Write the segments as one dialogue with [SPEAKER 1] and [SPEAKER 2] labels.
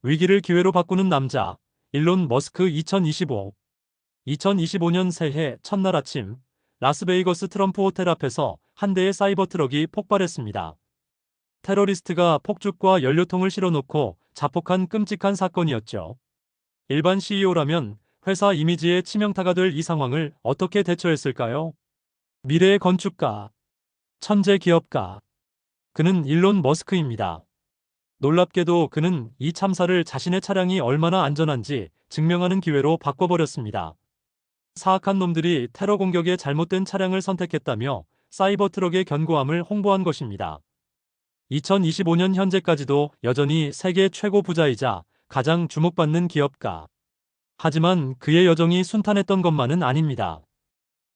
[SPEAKER 1] 위기를 기회로 바꾸는 남자, 일론 머스크 2025. 2025년 새해 첫날 아침, 라스베이거스 트럼프 호텔 앞에서 한 대의 사이버 트럭이 폭발했습니다. 테러리스트가 폭죽과 연료통을 실어놓고 자폭한 끔찍한 사건이었죠. 일반 CEO라면 회사 이미지에 치명타가 될 이 상황을 어떻게 대처했을까요? 미래의 건축가, 천재 기업가. 그는 일론 머스크입니다. 놀랍게도 그는 이 참사를 자신의 차량이 얼마나 안전한지 증명하는 기회로 바꿔버렸습니다. 사악한 놈들이 테러 공격에 잘못된 차량을 선택했다며 사이버 트럭의 견고함을 홍보한 것입니다. 2025년 현재까지도 여전히 세계 최고 부자이자 가장 주목받는 기업가. 하지만 그의 여정이 순탄했던 것만은 아닙니다.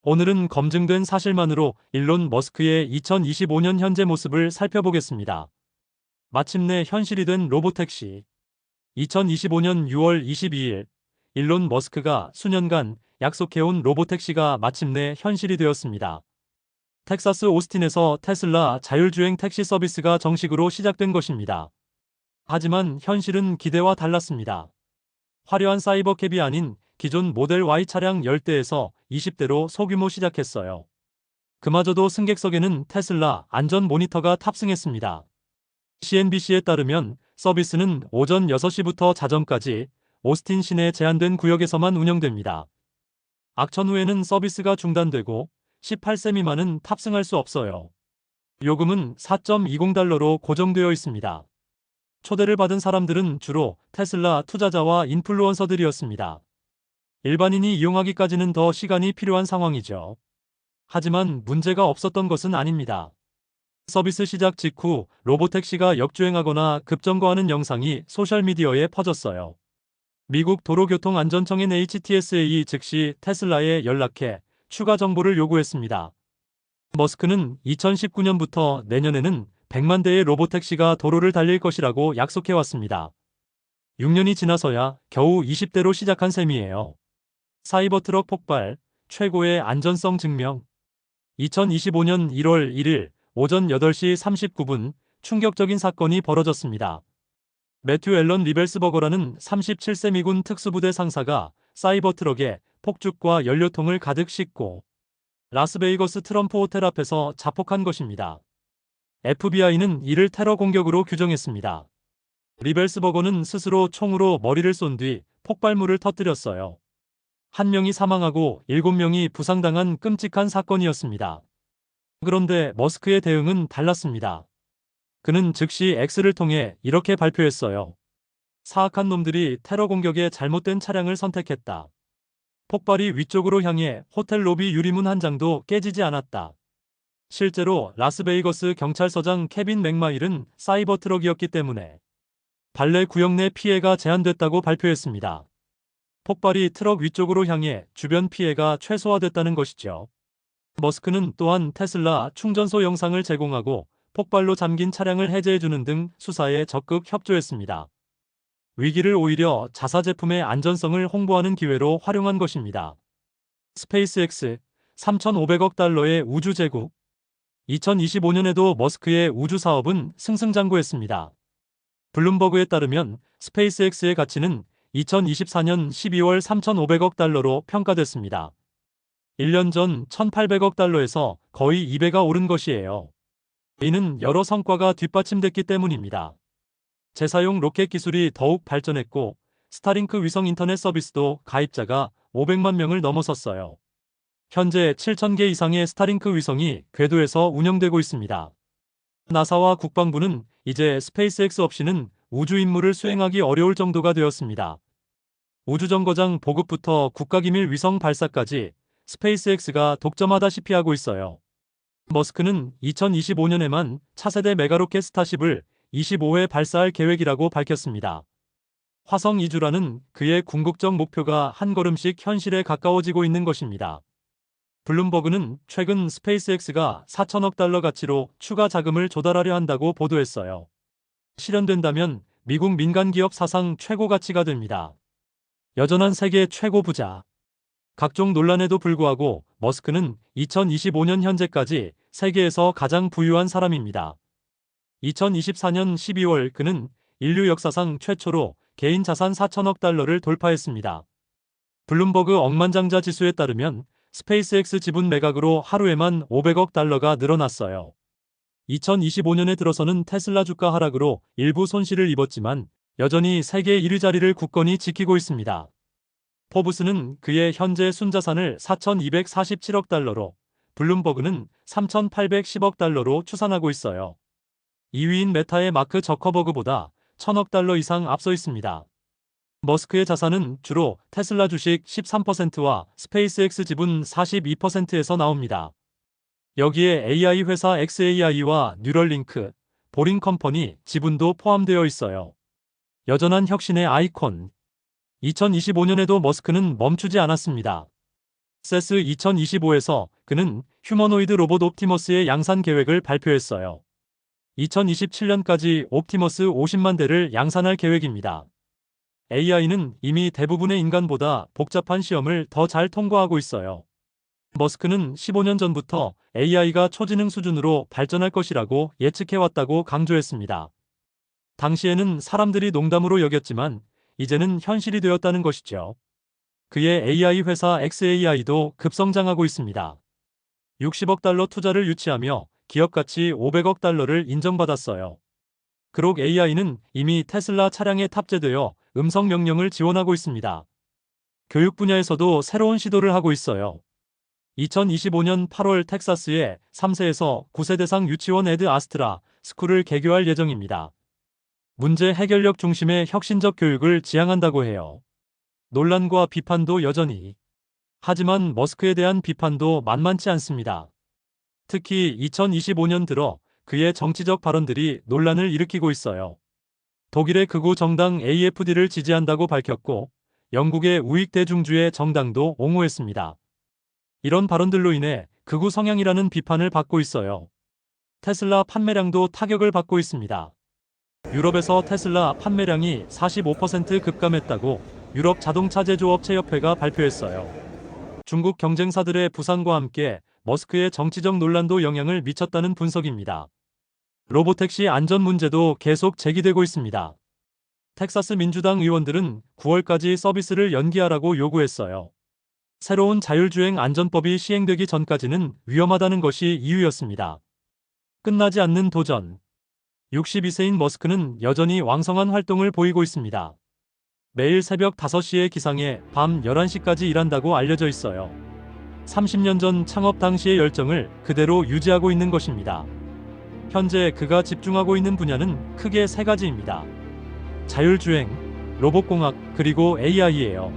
[SPEAKER 1] 오늘은 검증된 사실만으로 일론 머스크의 2025년 현재 모습을 살펴보겠습니다. 마침내 현실이 된 로보택시. 2025년 6월 22일, 일론 머스크가 수년간 약속해온 로보택시가 마침내 현실이 되었습니다. 텍사스 오스틴에서 테슬라 자율주행 택시 서비스가 정식으로 시작된 것입니다. 하지만 현실은 기대와 달랐습니다. 화려한 사이버캡이 아닌 기존 모델 Y 차량 10대에서 20대로 소규모 시작했어요. 그마저도 승객석에는 테슬라 안전 모니터가 탑승했습니다. CNBC에 따르면 서비스는 오전 6시부터 자정까지 오스틴 시내 제한된 구역에서만 운영됩니다. 악천 후에는 서비스가 중단되고 18세 미만은 탑승할 수 없어요. 요금은 4.20달러로 고정되어 있습니다. 초대를 받은 사람들은 주로 테슬라 투자자와 인플루언서들이었습니다. 일반인이 이용하기까지는 더 시간이 필요한 상황이죠. 하지만 문제가 없었던 것은 아닙니다. 서비스 시작 직후 로보택시가 역주행하거나 급정거하는 영상이 소셜미디어에 퍼졌어요. 미국 도로교통안전청인 HTSA 즉시 테슬라에 연락해 추가 정보를 요구했습니다. 머스크는 2019년부터 내년에는 100만 대의 로보택시가 도로를 달릴 것이라고 약속해왔습니다. 6년이 지나서야 겨우 20대로 시작한 셈이에요. 사이버 트럭 폭발, 최고의 안전성 증명. 2025년 1월 1일 오전 8시 39분 충격적인 사건이 벌어졌습니다. 매튜 앨런 리벨스버거라는 37세 미군 특수부대 상사가 사이버 트럭에 폭죽과 연료통을 가득 싣고 라스베이거스 트럼프 호텔 앞에서 자폭한 것입니다. FBI는 이를 테러 공격으로 규정했습니다. 리벨스버거는 스스로 총으로 머리를 쏜 뒤 폭발물을 터뜨렸어요. 한 명이 사망하고 7명이 부상당한 끔찍한 사건이었습니다. 그런데 머스크의 대응은 달랐습니다. 그는 즉시 X를 통해 이렇게 발표했어요. 사악한 놈들이 테러 공격에 잘못된 차량을 선택했다. 폭발이 위쪽으로 향해 호텔 로비 유리문 한 장도 깨지지 않았다. 실제로 라스베이거스 경찰서장 케빈 맥마일은 사이버 트럭이었기 때문에 발레 구역 내 피해가 제한됐다고 발표했습니다. 폭발이 트럭 위쪽으로 향해 주변 피해가 최소화됐다는 것이죠. 머스크는 또한 테슬라 충전소 영상을 제공하고 폭발로 잠긴 차량을 해제해주는 등 수사에 적극 협조했습니다. 위기를 오히려 자사 제품의 안전성을 홍보하는 기회로 활용한 것입니다. 스페이스X 3,500억 달러의 우주 제국. 2025년에도 머스크의 우주 사업은 승승장구했습니다. 블룸버그에 따르면 스페이스X의 가치는 2024년 12월 3,500억 달러로 평가됐습니다. 1년 전 1,800억 달러에서 거의 2배가 오른 것이에요. 이는 여러 성과가 뒷받침됐기 때문입니다. 재사용 로켓 기술이 더욱 발전했고 스타링크 위성 인터넷 서비스도 가입자가 500만 명을 넘어섰어요. 현재 7,000개 이상의 스타링크 위성이 궤도에서 운영되고 있습니다. 나사와 국방부는 이제 스페이스X 없이는 우주 임무를 수행하기 어려울 정도가 되었습니다. 우주정거장 보급부터 국가기밀 위성 발사까지 스페이스X가 독점하다시피 하고 있어요. 머스크는 2025년에만 차세대 메가로켓 스타쉽을 25회 발사할 계획이라고 밝혔습니다. 화성 이주라는 그의 궁극적 목표가 한 걸음씩 현실에 가까워지고 있는 것입니다. 블룸버그는 최근 스페이스X가 4천억 달러 가치로 추가 자금을 조달하려 한다고 보도했어요. 실현된다면 미국 민간기업 사상 최고 가치가 됩니다. 여전한 세계 최고 부자. 각종 논란에도 불구하고 머스크는 2025년 현재까지 세계에서 가장 부유한 사람입니다. 2024년 12월 그는 인류 역사상 최초로 개인 자산 4천억 달러를 돌파했습니다. 블룸버그 억만장자 지수에 따르면 스페이스X 지분 매각으로 하루에만 500억 달러가 늘어났어요. 2025년에 들어서는 테슬라 주가 하락으로 일부 손실을 입었지만 여전히 세계 1위 자리를 굳건히 지키고 있습니다. 포브스는 그의 현재 순자산을 4,247억 달러로, 블룸버그는 3,810억 달러로 추산하고 있어요. 2위인 메타의 마크 저커버그보다 1,000억 달러 이상 앞서 있습니다. 머스크의 자산은 주로 테슬라 주식 13%와 스페이스X 지분 42%에서 나옵니다. 여기에 AI 회사 xAI와 뉴럴링크, 보링 컴퍼니 지분도 포함되어 있어요. 여전한 혁신의 아이콘. 2025년에도 머스크는 멈추지 않았습니다. 세스 2025에서 그는 휴머노이드 로봇 옵티머스의 양산 계획을 발표했어요. 2027년까지 옵티머스 50만 대를 양산할 계획입니다. AI는 이미 대부분의 인간보다 복잡한 시험을 더 잘 통과하고 있어요. 머스크는 15년 전부터 AI가 초지능 수준으로 발전할 것이라고 예측해왔다고 강조했습니다. 당시에는 사람들이 농담으로 여겼지만 이제는 현실이 되었다는 것이죠. 그의 AI 회사 xAI도 급성장하고 있습니다. 60억 달러 투자를 유치하며 기업 가치 500억 달러를 인정받았어요. 그록 AI는 이미 테슬라 차량에 탑재되어 음성 명령을 지원하고 있습니다. 교육 분야에서도 새로운 시도를 하고 있어요. 2025년 8월 텍사스의 3세에서 9세 대상 유치원 에드 아스트라 스쿨을 개교할 예정입니다. 문제 해결력 중심의 혁신적 교육을 지향한다고 해요. 논란과 비판도 여전히. 하지만 머스크에 대한 비판도 만만치 않습니다. 특히 2025년 들어 그의 정치적 발언들이 논란을 일으키고 있어요. 독일의 극우 정당 AFD를 지지한다고 밝혔고 영국의 우익 대중주의 정당도 옹호했습니다. 이런 발언들로 인해 극우 성향이라는 비판을 받고 있어요. 테슬라 판매량도 타격을 받고 있습니다. 유럽에서 테슬라 판매량이 45% 급감했다고 유럽 자동차 제조업체협회가 발표했어요. 중국 경쟁사들의 부상과 함께 머스크의 정치적 논란도 영향을 미쳤다는 분석입니다. 로보택시 안전 문제도 계속 제기되고 있습니다. 텍사스 민주당 의원들은 9월까지 서비스를 연기하라고 요구했어요. 새로운 자율주행 안전법이 시행되기 전까지는 위험하다는 것이 이유였습니다. 끝나지 않는 도전. 62세인 머스크는 여전히 왕성한 활동을 보이고 있습니다. 매일 새벽 5시에 기상해 밤 11시까지 일한다고 알려져 있어요. 30년 전 창업 당시의 열정을 그대로 유지하고 있는 것입니다. 현재 그가 집중하고 있는 분야는 크게 3가지입니다. 자율주행, 로봇공학, 그리고 AI예요.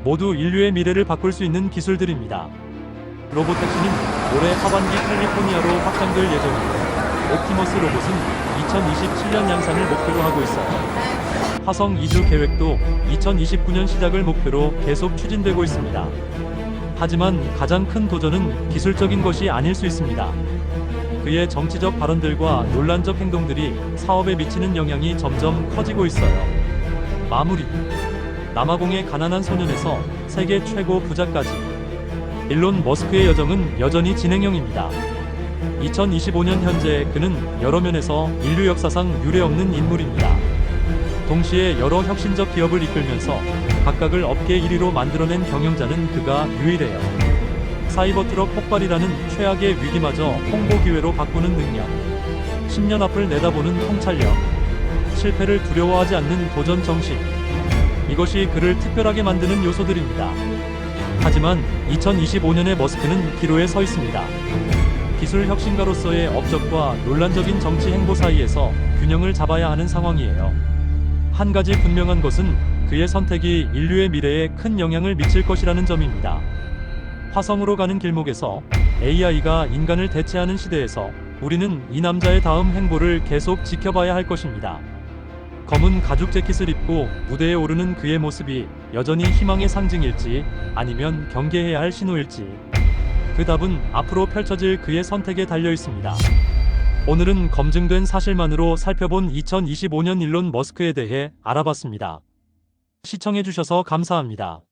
[SPEAKER 1] 모두 인류의 미래를 바꿀 수 있는 기술들입니다. 로보택시는 올해 하반기 캘리포니아로 확장될 예정이고 옵티머스 로봇은 2027년 양산을 목표로 하고 있어요. 화성 이주 계획도 2029년 시작을 목표로 계속 추진되고 있습니다. 하지만 가장 큰 도전은 기술적인 것이 아닐 수 있습니다. 그의 정치적 발언들과 논란적 행동들이 사업에 미치는 영향이 점점 커지고 있어요. 마무리. 남아공의 가난한 소년에서 세계 최고 부자까지. 일론 머스크의 여정은 여전히 진행형입니다. 2025년 현재 그는 여러 면에서 인류 역사상 유례없는 인물입니다. 동시에 여러 혁신적 기업을 이끌면서 각각을 업계 1위로 만들어낸 경영자는 그가 유일해요. 사이버트럭 폭발이라는 최악의 위기마저 홍보 기회로 바꾸는 능력, 10년 앞을 내다보는 통찰력, 실패를 두려워하지 않는 도전 정신, 이것이 그를 특별하게 만드는 요소들입니다. 하지만 2025년의 머스크는 기로에 서 있습니다. 기술 혁신가로서의 업적과 논란적인 정치 행보 사이에서 균형을 잡아야 하는 상황이에요. 한 가지 분명한 것은 그의 선택이 인류의 미래에 큰 영향을 미칠 것이라는 점입니다. 화성으로 가는 길목에서 AI가 인간을 대체하는 시대에서 우리는 이 남자의 다음 행보를 계속 지켜봐야 할 것입니다. 검은 가죽 재킷을 입고 무대에 오르는 그의 모습이 여전히 희망의 상징일지 아니면 경계해야 할 신호일지, 그 답은 앞으로 펼쳐질 그의 선택에 달려 있습니다. 오늘은 검증된 사실만으로 살펴본 2025년 일론 머스크에 대해 알아봤습니다. 시청해주셔서 감사합니다.